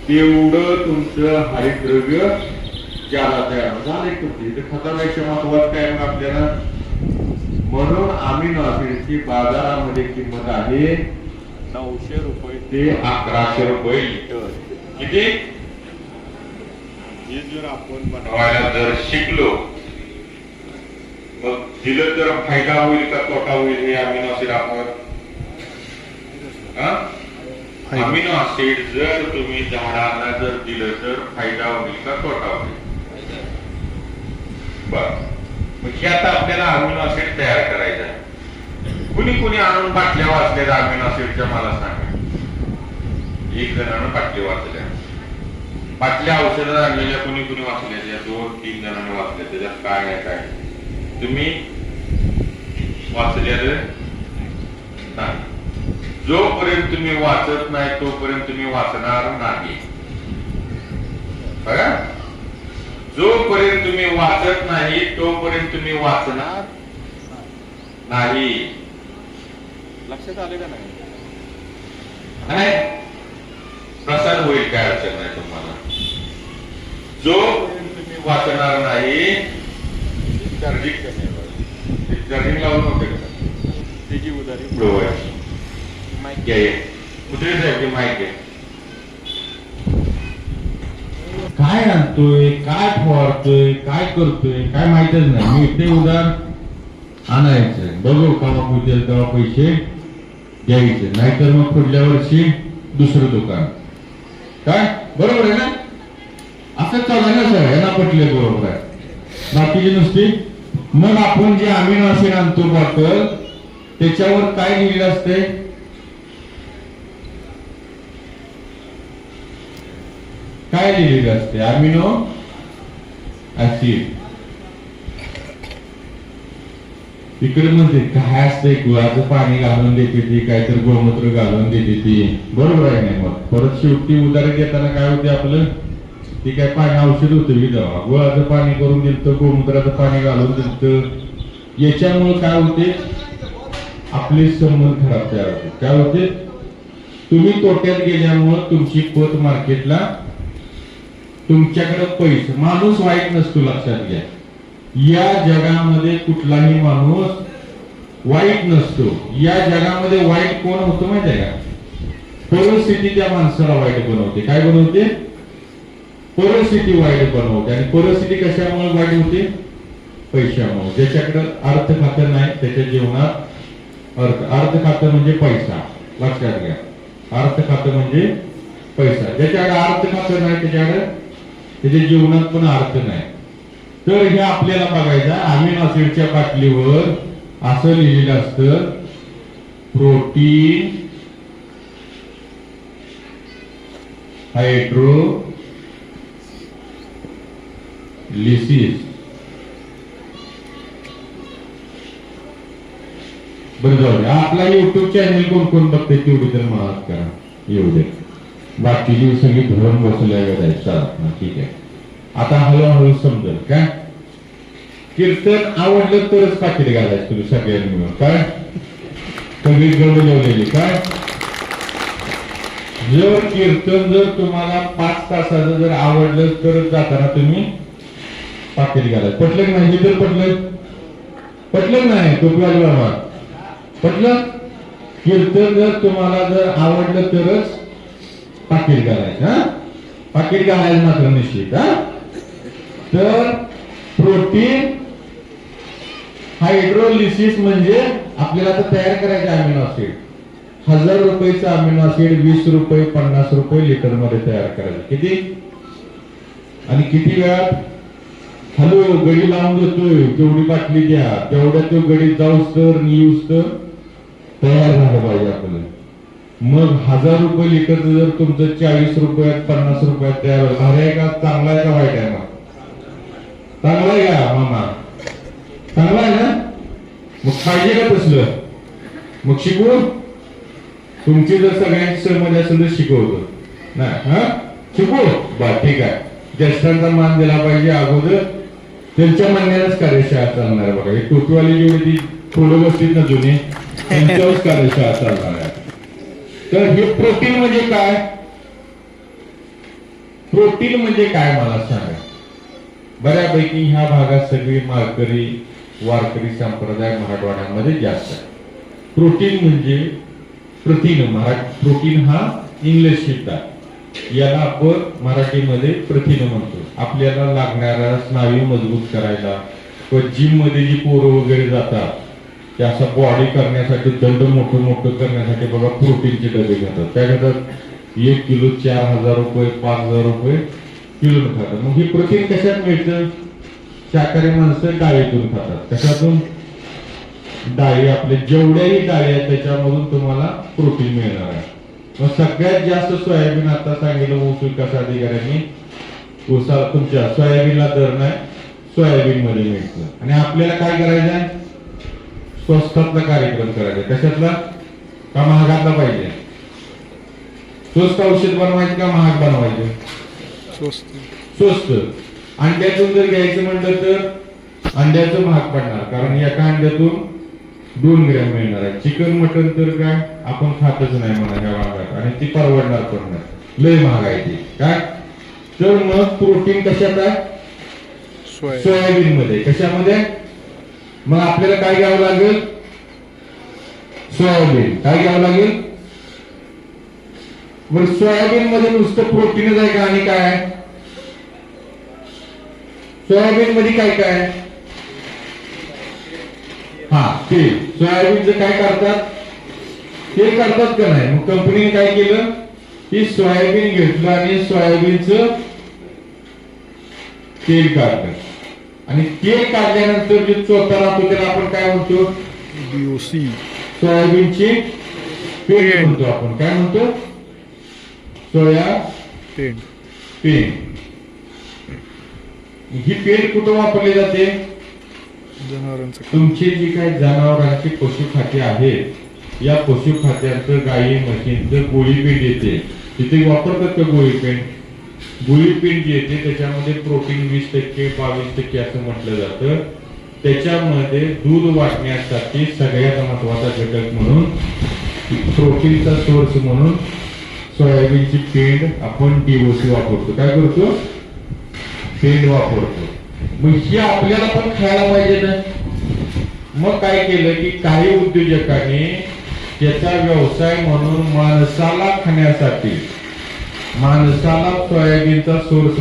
तेवढं तुमचं हरितद्रव्य ज्यादा तयार झालंय. तुमची खतापेक्षा महत्वाचं काय मग आपल्याला, म्हणून अमिनो ऍसिडची बाजारामध्ये किंमत आहे 900 रुपये ते 1100 रुपये लिटर. किती? हे जर आपण बनवायला जर शिकलो मग दिलं तर फायदा होईल का तोटा होईल हे अमिनो ऍसिड आपण अमिनो ऍसिड जर तुम्ही झाडांना जर दिलं तर फायदा होईल का तोटा होईल. बर, मग हे आता आपल्याला अमिनो ऍसिड तयार करायचं आहे. कुणी आणून बाटल्या वाचल्या अमिनो ऍसिडच्या मला सांगा. एक जणांना बाटली वाचल्या, बाटल्या औषधात आणलेल्या कुणी वाचल्या, 2-3 जणांनी वाचल्या. त्याच्यात काय आहे काय तुम्ही वाचलेलं नाही. जोपर्यंत तुम्ही वाचत नाही तोपर्यंत तुम्ही वाचणार नाही. बघा, जोपर्यंत तुम्ही वाचत नाही तोपर्यंत तुम्ही वाचणार नाही. लक्षात आले का नाही? प्रसार होईल काय अडचण नाही तुम्हाला. जोपर्यंत तुम्ही वाचणार नाही चार्जिंग लावून होते का त्याची उदाहरण माहिती माहिती काय आणतोय, काय फवारतोय, काय करतोय काय माहितच नाही. मी ते उदाहरण आणायचं, बघू केव्हा पुढेल तेव्हा पैसे द्यायचे, नाहीतर मग पुढल्या वर्षी दुसरं दुकान. काय बरोबर आहे ना? असं चालू ना सर, यांना पटले बरोबर आहे. बाकीची नुसती मग आपण जे अमिनो ऍसिड आणतो बॉटल त्याच्यावर काय लिहिलेलं असते? काय लिहिलेलं असते? Amino acid. इकडे म्हणते काय असते, गुळाचं पाणी घालून देते ती, काहीतरी गोमूत्र घालून देते ती. बरोबर आहे नाही? मग परत शेवटी उदाहरण देताना काय होते आपलं, ती काय पाणी औषध होतं की तेव्हा गुळाचं पाणी करून दिलं, गोमूत्राचं पाणी घालून दिलं. याच्यामुळे काय होते, आपले संबंध खराब तयार होते. काय होते, तुम्ही तोट्यात गेल्यामुळे तुमची पत मार्केटला, तुमच्याकडे पैसे, माणूस वाईट नसतो लक्षात घ्या. या जगामध्ये कुठलाही माणूस वाईट नसतो. या जगामध्ये वाईट कोण होतो माहिती आहे का? परिस्थिती त्या माणसाला वाईट बनवते. काय बनवते? परिस्थिती वाईट बनवते. आणि परिस्थिती कशामुळे वाईट होते? पैशामुळे. ज्याच्याकडे अर्थ खातं नाही त्याच्या जीवनात अर्थ खातं म्हणजे पैसा. लक्षात घ्या, अर्थ खातं म्हणजे पैसा. ज्याच्याकडे अर्थ खातं नाही त्याच्या जीवनात पण अर्थ नाही. तर हे आपल्याला बघायचं, अमिनो ऍसिडच्या बाटलीवर असं लिहिलेलं असतं, प्रोटीन हायड्रोलिसिस. बरं जाऊ द्या, आपला युट्यूब चॅनल कोण कोण बघते तेवढी तर मला करा. येऊ दे, बाकीची सगळी धरून बसल्या जायचं. ठीक आहे, आता हळूहळू समजेल. काय कीर्तन आवडलं तरच पाकिट घालायचं तुम्ही सगळ्यांनी मिळून. काय सगळी गवलेली काय, जर कीर्तन जर तुम्हाला 5 तासाचं जर आवडलं तरच जाताना तुम्ही पाकिट घालायचं. पटलं नाही तर पटलं नाही तो बाबा पटलं. कीर्तन जर तुम्हाला जर आवडलं तरच पाकिट घालायचं. हा, पाकिट घालायचं मात्र निश्चित. हा, तर प्रोटीन हायड्रोलिसिस म्हणजे आपल्याला आता तयार करायचं अमिनो ऍसिड. 1000 रुपयाचं अमिनो ऍसिड 20 रुपये 50 रुपये लिटर मध्ये तयार करायचं. किती आणि किती वेळात? हॅलो, गडी लावून देतोय, तेवढी बाटली द्या, तेवढ्या तो गडी जाऊस तर येऊस तर तयार झालं पाहिजे आपलं. मग 1000 रुपये लिटरचं जर तुमचं 40 रुपयात 50 रुपयात तयार होईल. भारी आहे का? चांगला आहे का वाईट आहे? मग चांगला आहे का मामा? चांगला आहे ना? मग पाहिजे का तसलं? मग शिकवू. तुमची जर सगळ्यांची सहमती असेल तर शिकवतो नाही. हा, शिकवू बा, ठीक आहे. ज्येष्ठांचा मान दिला पाहिजे अगोदर, त्यांच्या म्हणण्यालाच कार्यशाळा चालणार. बघा, ही टोपीवाली जेवढी थोडं बसलीत ना जुने, त्यांच्यावरच कार्यशाळा चालणार आहे. तर हे प्रोटीन म्हणजे काय? प्रोटीन म्हणजे काय मला सांगा. बऱ्यापैकी ह्या भागात सगळी माळकरी वारकरी संप्रदाय मराठवाड्यामध्ये जास्त आहे. प्रोटीन म्हणजे प्रथिन. प्रोटीन हा इंग्लिश शब्द आहे. याला आपण मराठीमध्ये प्रथिन म्हणतो. आपल्याला लागणारा स्नायू मजबूत करायला किंवा जिम मध्ये जी पोरं वगैरे जातात ते असं बॉडी करण्यासाठी दंड मोठं मोठं करण्यासाठी बघा प्रोटीनचे डबे घेतात. काय घेतात? 1 किलो 4,000 रुपये 5,000 रुपये किलो खातात. मग हे प्रोटीन कशात मिळतं? शाकाहारी माणसं डाळीतून खातात. कशातून? डाळी. आपले जेवढ्याही डाळी आहेत त्याच्यामधून तुम्हाला प्रोटीन मिळणार आहे. मग सगळ्यात जास्त सोयाबीन आता सांगितलं ऊस विकास अधिकाऱ्यांनी ऊसाला तुमच्या सोयाबीनला दर नाही, सोयाबीन मध्ये मिळतं. आणि आपल्याला काय करायचं आहे? स्वस्तातला कार्यक्रम करायचा. कशातला? का महागातला पाहिजे? स्वस्त औषध बनवायचं का महाग बनवायचं? स्वस्त. अंड्यातून जर घ्यायचं म्हटलं तर अंड्याचं महाग पडणार, कारण एका अंड्यातून 2 ग्रॅम मिळणार आहे. चिकन मटन तर काय आपण खातच नाही म्हणा ह्या भागात, आणि ती परवडणार पण नाही, लय महाग आहे ती. काय तर मग प्रोटीन कशात आहे? सोयाबीन मध्ये. कशामध्ये? मग आपल्याला काय घ्यावं लागेल? सोयाबीन. काय घ्यावं लागेल? बरं, सोयाबीन मध्ये नुसतं प्रोटीनच आहे का आणि काय आहे? सोयाबीन मध्ये काय काय आहे? हा, तेल. सोयाबीनचं काय करतात? ते करतात का नाही? मग कंपनीने काय केलं की सोयाबीन घेतलं आणि सोयाबीनचं तेल काढलं. आणि तेल काढल्यानंतर जे चोथा राहतो त्याला आपण काय म्हणतो? BOC. सोयाबीनची पेंड म्हणतो आपण. काय म्हणतो? सोया पेंड. ही पेंड कुठं वापरली जाते? तुमची जी काही जनावरांची पशुखाद्य आहेत या पशुखाद्याचं गाई म्हशींचं गोळीपेंड येते. तिथे वापरतात का गोळीपेंड? गोळीपेंड जी येते त्याच्यामध्ये प्रोटीन 20% 22% असं म्हटलं जातं. त्याच्यामध्ये दूध वाढण्यासाठी सगळ्यात महत्वाचा घटक म्हणून प्रोटीनचा सोर्स म्हणून सोयाबीनची पेंड आपण DOC वापरतो. काय करतो? पेंड वापरतो. मग हे आपल्याला पण खायला पाहिजे ना. मग काय केलं की काही उद्योजकांनी त्याचा व्यवसाय म्हणून माणसाला खाण्यासाठी माणसाला सोयाबीनचा सोर्स